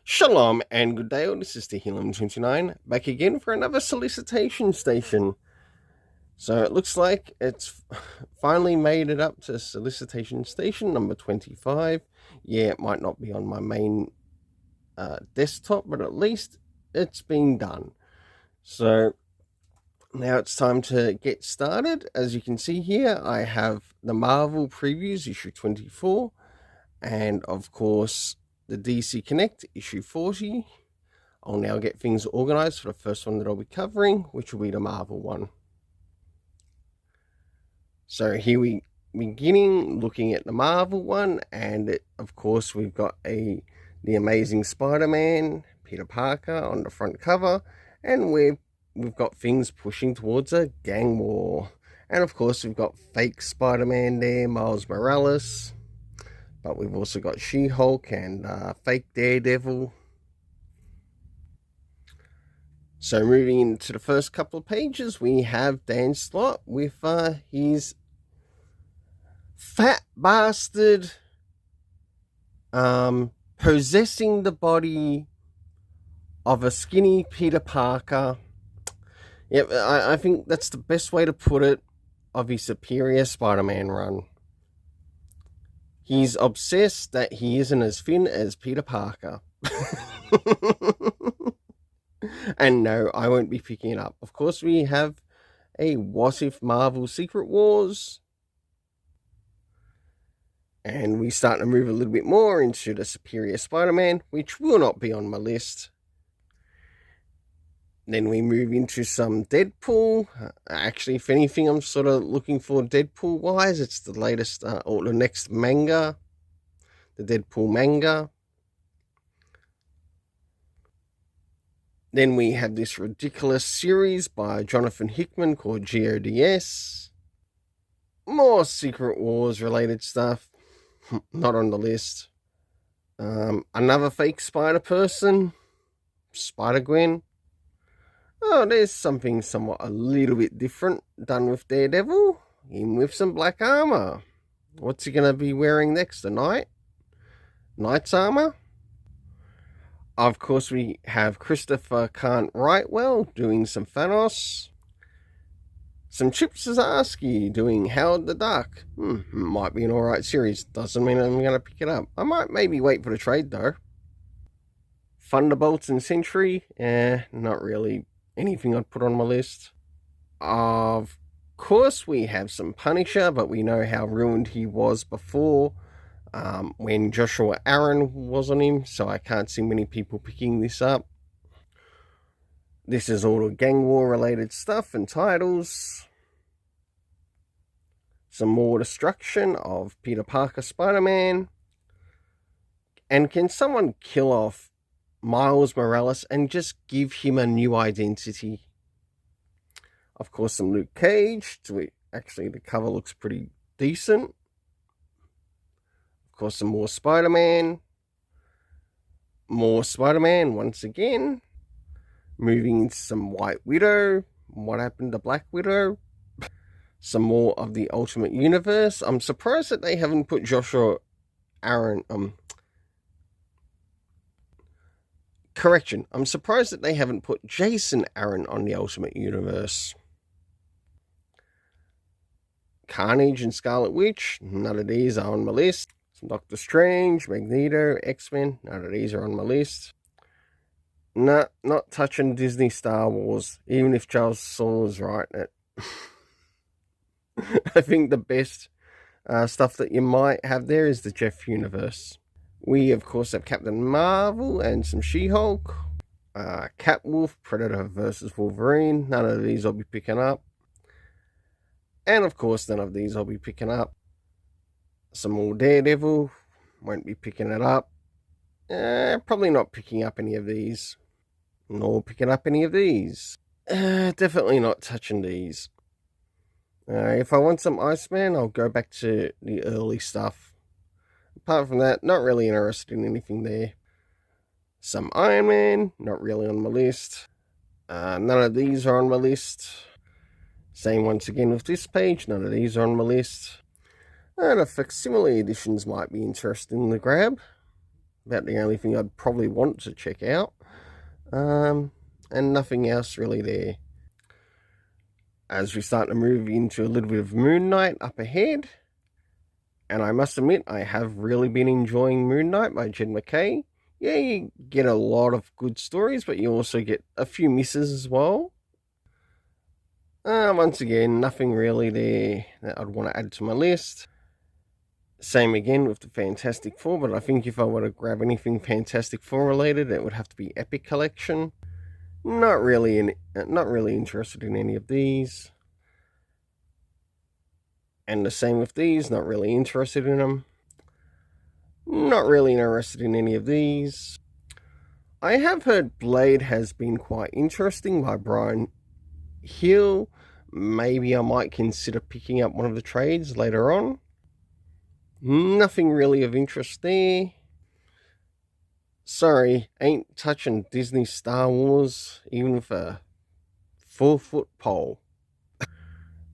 Shalom and good day, this is Tehillim29, back again for another solicitation station. So it looks like it's finally made it up to solicitation station number 25. Yeah, it might not be on my main desktop, but at least it's been done. So now it's time to get started. As you can see here, I have the Marvel Previews issue 24, and of course the DC Connect issue 40. I'll now get things organized for the first one that I'll be covering, which will be the Marvel one. So here we beginning looking at the Marvel one, and of course we've got the Amazing Spider-Man, Peter Parker on the front cover, and we've got things pushing towards a gang war. And of course we've got fake Spider-Man there, Miles Morales. But we've also got She-Hulk and fake Daredevil. So moving into the first couple of pages, we have Dan Slott with his fat bastard possessing the body of a skinny Peter Parker. Yep, I think that's the best way to put it, of his Superior Spider-Man run. He's obsessed that he isn't as thin as Peter Parker. And no, I won't be picking it up. Of course, we have a What If Marvel Secret Wars. And we start to move a little bit more into the Superior Spider-Man, which will not be on my list. Then we move into some Deadpool. Actually, if anything, I'm sort of looking for Deadpool-wise. It's the latest, or the next manga. The Deadpool manga. Then we have this ridiculous series by Jonathan Hickman called GODS. More Secret Wars-related stuff. Not on the list. Another fake Spider-Person. Spider-Gwen. Oh, there's something somewhat a little bit different done with Daredevil. Him with some black armor. What's he going to be wearing next? A knight? Knight's armor? Of course, we have Christopher Can't Write Well doing some Thanos. Some Chip Zdarsky doing Howard the Duck. Might be an alright series. Doesn't mean I'm going to pick it up. I might maybe wait for the trade though. Thunderbolts and Sentry? Not really anything I'd put on my list. Of course, we have some Punisher, but we know how ruined he was before when Joshua Aaron was on him, so I can't see many people picking this up. This is all the gang war related stuff and titles. Some more destruction of Peter Parker Spider-Man. And can someone kill off Miles Morales and just give him a new identity? Of course, some Luke Cage. Actually, the cover looks pretty decent. Of course, some more Spider-Man. More Spider-Man once again. Moving into some White Widow. What happened to Black Widow? Some more of the Ultimate Universe. I'm surprised that they haven't put Joshua Aaron... Correction, I'm surprised that they haven't put Jason Aaron on the Ultimate Universe. Carnage and Scarlet Witch, none of these are on my list. Some Doctor Strange, Magneto, X-Men, none of these are on my list. Nah, not touching Disney Star Wars, even if Charles Soule's right. I think the best stuff that you might have there is the Jeff universe. We, of course, have Captain Marvel and some She-Hulk. Catwolf, Predator vs. Wolverine. None of these I'll be picking up. And, of course, none of these I'll be picking up. Some more Daredevil. Won't be picking it up. Probably not picking up any of these. Nor picking up any of these. Definitely not touching these. If I want some Iceman, I'll go back to the early stuff. Apart from that, not really interested in anything there. Some Iron Man, not really on my list. None of these are on my list. Same once again with this page, none of these are on my list. The facsimile editions might be interesting to grab. About the only thing I'd probably want to check out. And nothing else really there. As we start to move into a little bit of Moon Knight up ahead. And I must admit, I have really been enjoying Moon Knight by Jed MacKay. Yeah, you get a lot of good stories, but you also get a few misses as well. Once again, nothing really there that I'd want to add to my list. Same again with the Fantastic Four, but I think if I were to grab anything Fantastic Four related, it would have to be Epic Collection. Not really interested in any of these. And the same with these, not really interested in them. Not really interested in any of these. I have heard Blade has been quite interesting by Brian Hill. Maybe I might consider picking up one of the trades later on. Nothing really of interest there. Sorry, ain't touching Disney Star Wars, even with a 4-foot pole.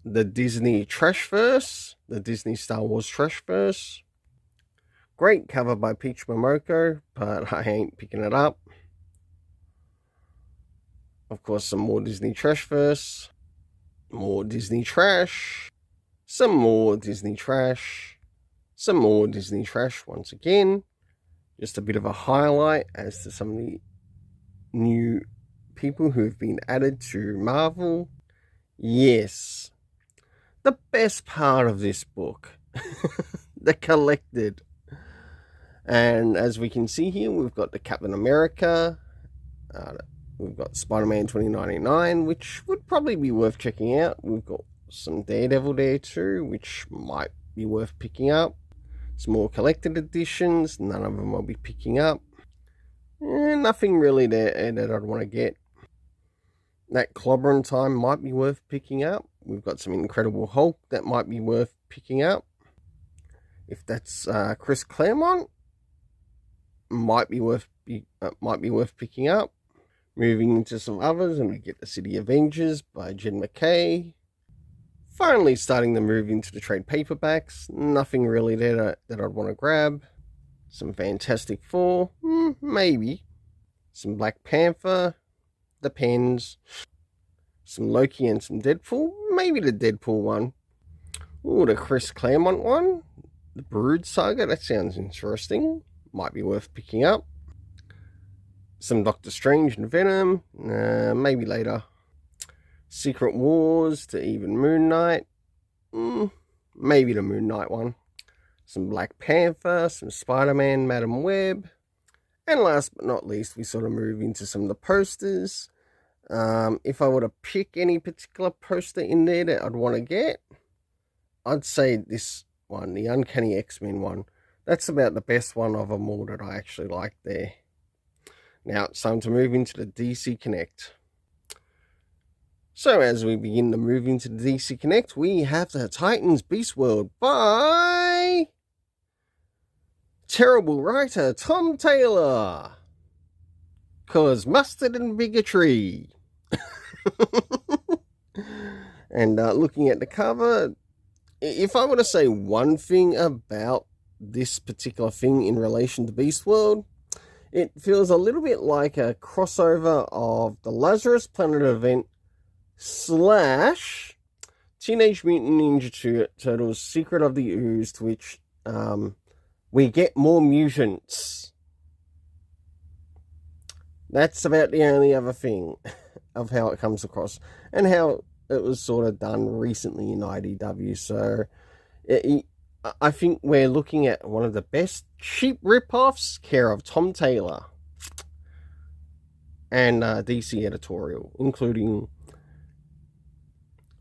The Disney Trashverse, the Disney Star Wars Trashverse. Great cover by Peach Momoko, but I ain't picking it up. Of course, some more Disney Trashverse. More Disney Trash. Some more Disney Trash. Some more Disney Trash once again. Just a bit of a highlight as to some of the new people who have been added to Marvel. Yes. The best part of this book. The collected. And as we can see here, we've got the Captain America. We've got Spider-Man 2099, which would probably be worth checking out. We've got some Daredevil there too, which might be worth picking up. Some more collected editions. None of them I'll be picking up. Nothing really there that I'd want to get. That Clobbering Time might be worth picking up. We've got some Incredible Hulk that might be worth picking up. If that's Chris Claremont, might be worth picking up. Moving into some others, and we get the City Avengers by Jed MacKay. Finally starting to move into the trade paperbacks. Nothing really there that I'd want to grab. Some Fantastic Four, maybe. Some Black Panther, depends. Some Loki and some Deadpool, maybe the Deadpool one. Ooh, the Chris Claremont one. The Brood Saga, that sounds interesting. Might be worth picking up. Some Doctor Strange and Venom, maybe later. Secret Wars to even Moon Knight, maybe the Moon Knight one. Some Black Panther, some Spider-Man, Madam Web. And last but not least, we sort of move into some of the posters. If I were to pick any particular poster in there that I'd want to get, I'd say this one, the Uncanny X-Men one. That's about the best one of them all that I actually like there. Now it's time to move into the DC Connect. So as we begin to move into the DC Connect, we have the Titans Beast World by terrible writer Tom Taylor. 'Cause mustard and bigotry. And looking at the cover, if I were to say one thing about this particular thing in relation to Beast World, it feels a little bit like a crossover of the Lazarus Planet event / Teenage Mutant Ninja Turtles Secret of the Ooze, to which we get more mutants. That's about the only other thing of how it comes across and how it was sort of done recently in IDW. So I think we're looking at one of the best cheap rip-offs, care of Tom Taylor and DC editorial, including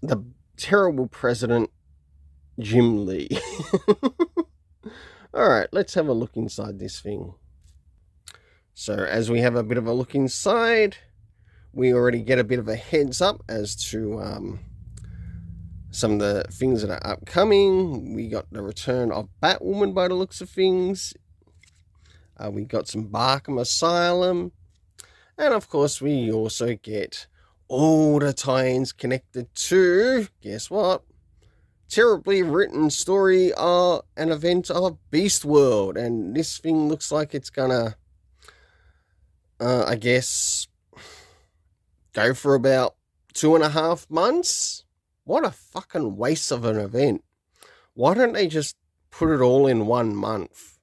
the terrible president, Jim Lee. Alright, let's have a look inside this thing. So as we have a bit of a look inside, we already get a bit of a heads up as to Some of the things that are upcoming, we got the return of Batwoman by the looks of things. We got some Arkham Asylum. And of course, we also get all the tie-ins connected to, guess what? Terribly written story an event of Beast World. And this thing looks like it's gonna, I guess, go for about 2.5 months. What a fucking waste of an event. Why don't they just put it all in 1 month?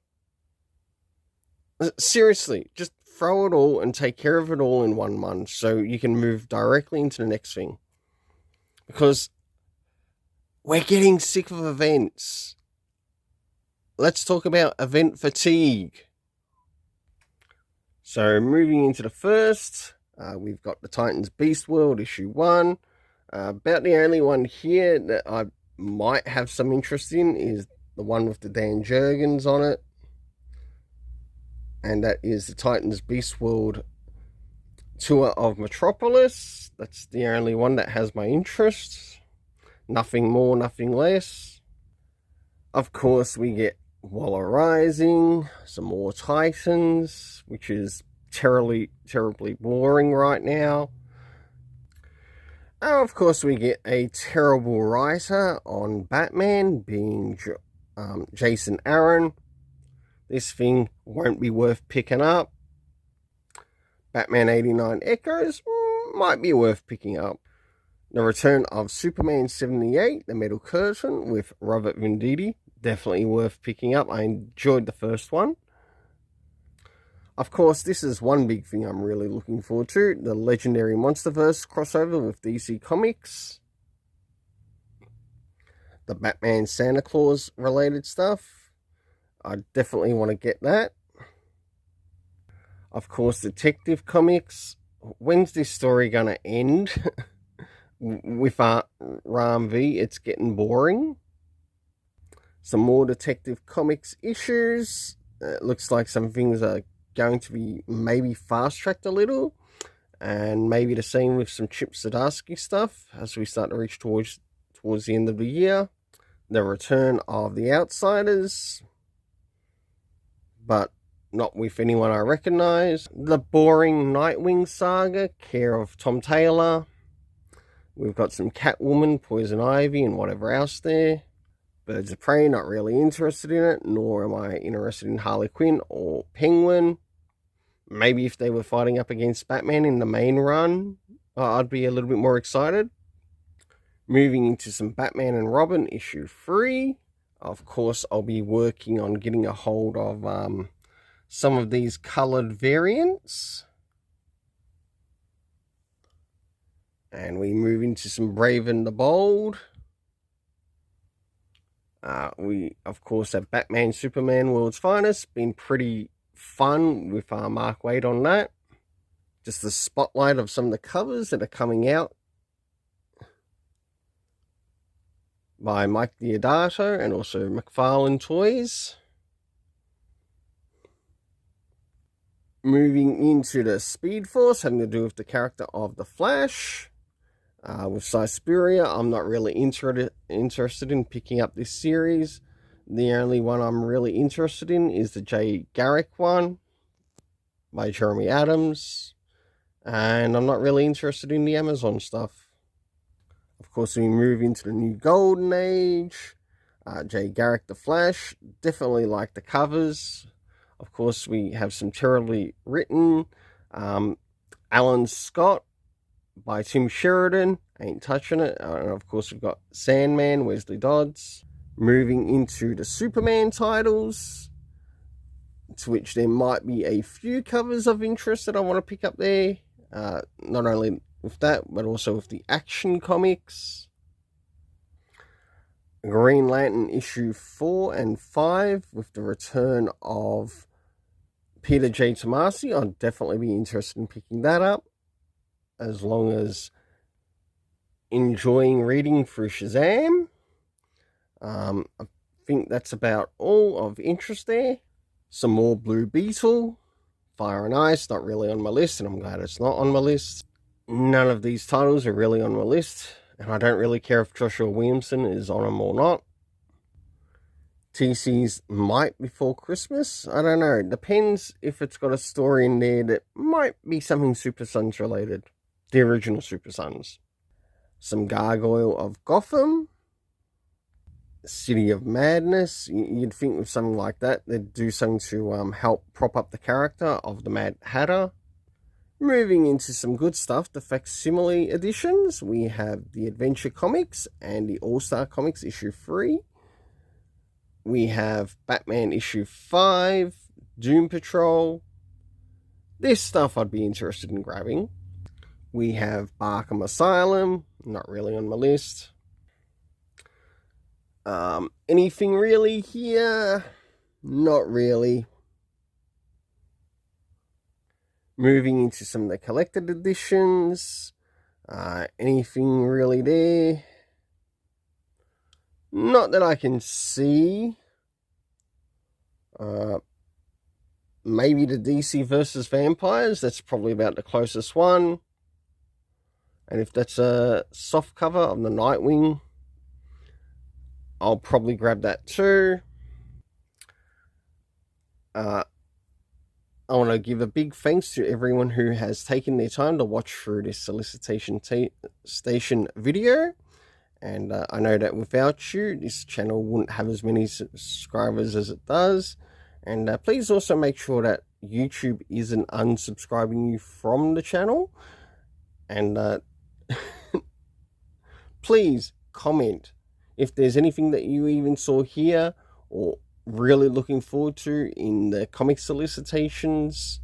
Seriously, just throw it all and take care of it all in 1 month so you can move directly into the next thing. Because we're getting sick of events. Let's talk about event fatigue. So moving into the first, we've got the Titans Beast World issue 1. About the only one here that I might have some interest in is the one with the Dan Jurgens on it. And that is the Titans Beast World Tour of Metropolis. That's the only one that has my interest. Nothing more, nothing less. Of course, we get Waller Rising, some more Titans, which is terribly boring right now. And of course, we get a terrible writer on Batman, being Jason Aaron. This thing won't be worth picking up. Batman 89 Echoes might be worth picking up. The return of Superman 78, The Metal Curtain, with Robert Venditti, definitely worth picking up. I enjoyed the first one. Of course, this is one big thing I'm really looking forward to, the Legendary Monsterverse crossover with DC Comics. The Batman Santa Claus related stuff. I definitely want to get that. Of course, Detective Comics. When's this story going to end? With Ram V, it's getting boring. Some more Detective Comics issues. It looks like some things are going to be maybe fast-tracked a little. And maybe the same with some Chip Zdarsky stuff as we start to reach towards the end of the year. The return of The Outsiders, but not with anyone I recognise. The boring Nightwing saga, care of Tom Taylor. We've got some Catwoman, Poison Ivy, and whatever else there. Birds of Prey, not really interested in it, nor am I interested in Harley Quinn or Penguin. Maybe if they were fighting up against Batman in the main run, I'd be a little bit more excited. Moving into some Batman and Robin issue 3. Of course, I'll be working on getting a hold of some of these coloured variants. And we move into some Brave and the Bold. We, of course, have Batman, Superman, World's Finest. Been pretty fun with Mark Waid on that. Just the spotlight of some of the covers that are coming out by Mike Deodato and also McFarlane Toys. Moving into the Speed Force, having to do with the character of the Flash. With Suspiria, I'm not really interested in picking up this series. The only one I'm really interested in is the Jay Garrick one by Jeremy Adams. And I'm not really interested in the Amazon stuff. Of course, we move into the new Golden Age. Jay Garrick, The Flash. Definitely like the covers. Of course, we have some terribly written. Alan Scott by Tim Sheridan. Ain't touching it. And of course, we've got Sandman, Wesley Dodds. Moving into the Superman titles, to which there might be a few covers of interest that I want to pick up there. Not only with that, but also with the Action Comics. Green Lantern issue 4 and 5 with the return of Peter J. Tomasi. I'd definitely be interested in picking that up, as long as enjoying reading through Shazam. I think that's about all of interest there. Some more Blue Beetle. Fire and Ice, not really on my list, and I'm glad it's not on my list. None of these titles are really on my list. And I don't really care if Joshua Williamson is on them or not. TC's might before Christmas. I don't know. It depends if it's got a story in there that might be something Super Sons related. The original Super Sons. Some Gargoyle of Gotham. City of Madness. You'd think with something like that, they'd do something to help prop up the character of the Mad Hatter. Moving into some good stuff, the facsimile editions. We have the Adventure Comics and the All-Star Comics issue 3. We have Batman issue 5, Doom Patrol. This stuff I'd be interested in grabbing. We have Arkham Asylum, not really on my list. Anything really here? Not really. Moving into some of the collected editions. Anything really there? Not that I can see. Maybe the DC versus Vampires. That's probably about the closest one. And if that's a soft cover of the Nightwing, I'll probably grab that too. I want to give a big thanks to everyone who has taken their time to watch through this solicitation station video. And I know that without you, this channel wouldn't have as many subscribers as it does. And please also make sure that YouTube isn't unsubscribing you from the channel. And please comment if there's anything that you even saw here or really looking forward to in the comic solicitations,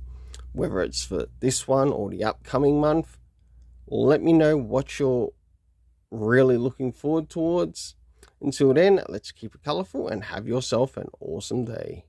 whether it's for this one or the upcoming month. Let me know what you're really looking forward towards. Until then, let's keep it colorful and have yourself an awesome day.